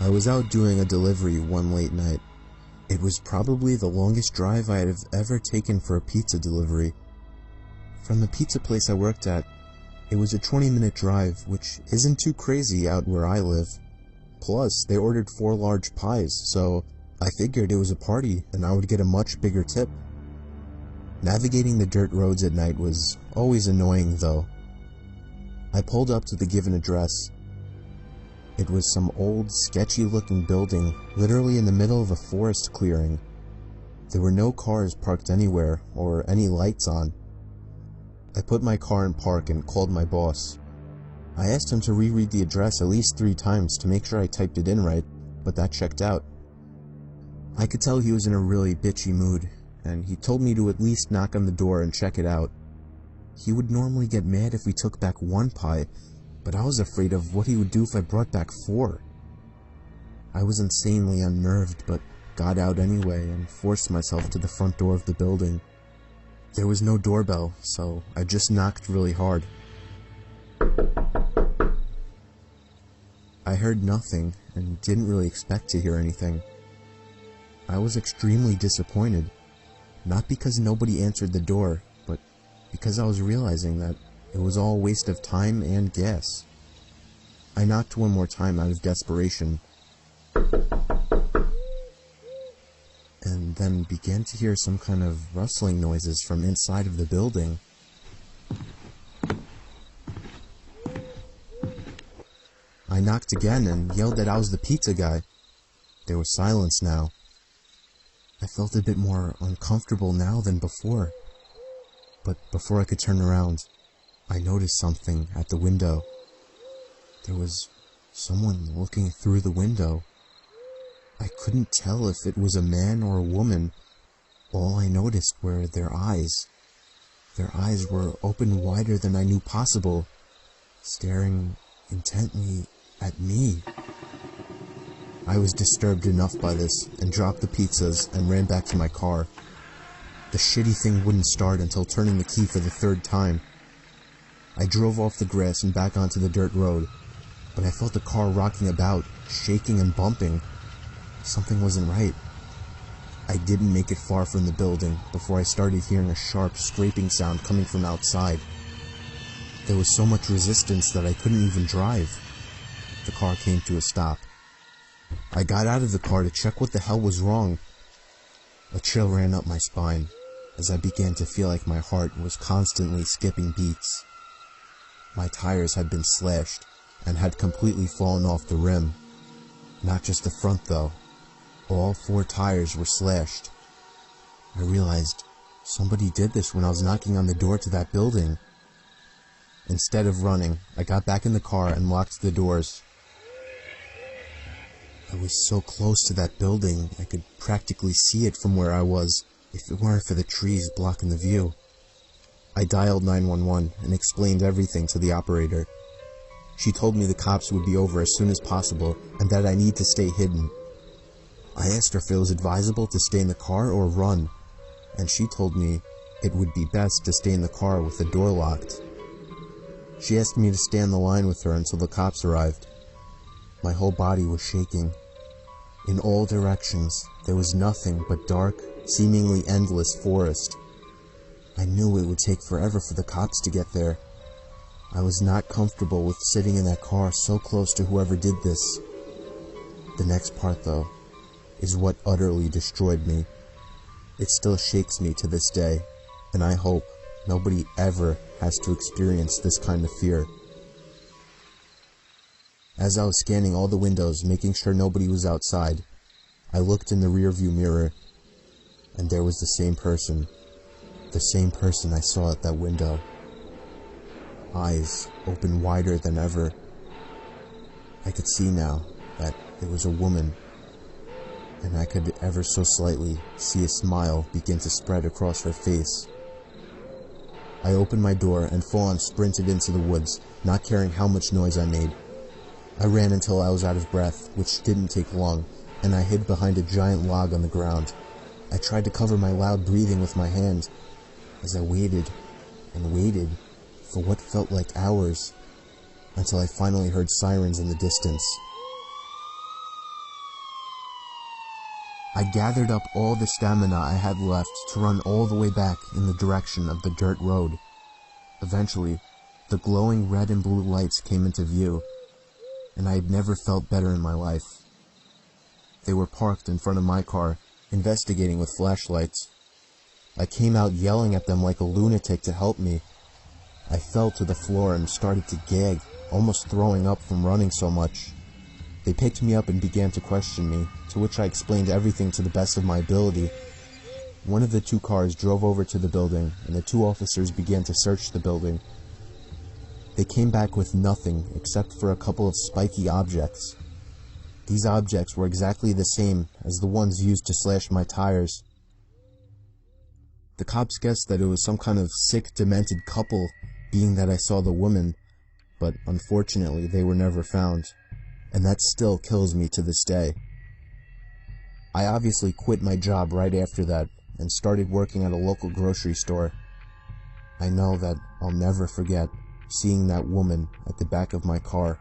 I was out doing a delivery one late night. It was probably the longest drive I have ever taken for a pizza delivery. From the pizza place I worked at, it was a 20-minute drive, which isn't too crazy out where I live. Plus, they ordered 4 large pies, so I figured it was a party and I would get a much bigger tip. Navigating the dirt roads at night was always annoying though. I pulled up to the given address. It was some old, sketchy-looking building, literally in the middle of a forest clearing. There were no cars parked anywhere, or any lights on. I put my car in park and called my boss. I asked him to reread the address at least 3 times to make sure I typed it in right, but that checked out. I could tell he was in a really bitchy mood, and he told me to at least knock on the door and check it out. He would normally get mad if we took back 1 pie, but I was afraid of what he would do if I brought back 4. I was insanely unnerved, but got out anyway and forced myself to the front door of the building. There was no doorbell, so I just knocked really hard. I heard nothing and didn't really expect to hear anything. I was extremely disappointed, not because nobody answered the door, but because I was realizing that it was all a waste of time and gas. I knocked one more time out of desperation, and then began to hear some kind of rustling noises from inside of the building. I knocked again and yelled that I was the pizza guy. There was silence now. I felt a bit more uncomfortable now than before. But before I could turn around, I noticed something at the window. There was someone looking through the window. I couldn't tell if it was a man or a woman. All I noticed were their eyes. Their eyes were open wider than I knew possible, staring intently at me. I was disturbed enough by this and dropped the pizzas and ran back to my car. The shitty thing wouldn't start until turning the key for the 3rd time. I drove off the grass and back onto the dirt road, but I felt the car rocking about, shaking and bumping. Something wasn't right. I didn't make it far from the building before I started hearing a sharp scraping sound coming from outside. There was so much resistance that I couldn't even drive. The car came to a stop. I got out of the car to check what the hell was wrong. A chill ran up my spine as I began to feel like my heart was constantly skipping beats. My tires had been slashed and had completely fallen off the rim. Not just the front though. All 4 tires were slashed. I realized somebody did this when I was knocking on the door to that building. Instead of running, I got back in the car and locked the doors. I was so close to that building, I could practically see it from where I was, if it weren't for the trees blocking the view. I dialed 911 and explained everything to the operator. She told me the cops would be over as soon as possible and that I need to stay hidden. I asked her if it was advisable to stay in the car or run, and she told me it would be best to stay in the car with the door locked. She asked me to stay on the line with her until the cops arrived. My whole body was shaking. In all directions, there was nothing but dark, seemingly endless forest. I knew it would take forever for the cops to get there. I was not comfortable with sitting in that car so close to whoever did this. The next part, though, is what utterly destroyed me. It still shakes me to this day, and I hope nobody ever has to experience this kind of fear. As I was scanning all the windows, making sure nobody was outside, I looked in the rearview mirror, and there was the same person I saw at that window. Eyes open wider than ever. I could see now that it was a woman, and I could ever so slightly see a smile begin to spread across her face. I opened my door and full-on sprinted into the woods, not caring how much noise I made. I ran until I was out of breath, which didn't take long, and I hid behind a giant log on the ground. I tried to cover my loud breathing with my hand, as I waited and waited for what felt like hours, until I finally heard sirens in the distance. I gathered up all the stamina I had left to run all the way back in the direction of the dirt road. Eventually, the glowing red and blue lights came into view, and I had never felt better in my life. They were parked in front of my car, investigating with flashlights. I came out yelling at them like a lunatic to help me. I fell to the floor and started to gag, almost throwing up from running so much. They picked me up and began to question me, to which I explained everything to the best of my ability. One of the two cars drove over to the building, and the two officers began to search the building. They came back with nothing except for a couple of spiky objects. These objects were exactly the same as the ones used to slash my tires. The cops guessed that it was some kind of sick, demented couple, being that I saw the woman, but unfortunately they were never found, and that still kills me to this day. I obviously quit my job right after that and started working at a local grocery store. I know that I'll never forget seeing that woman at the back of my car.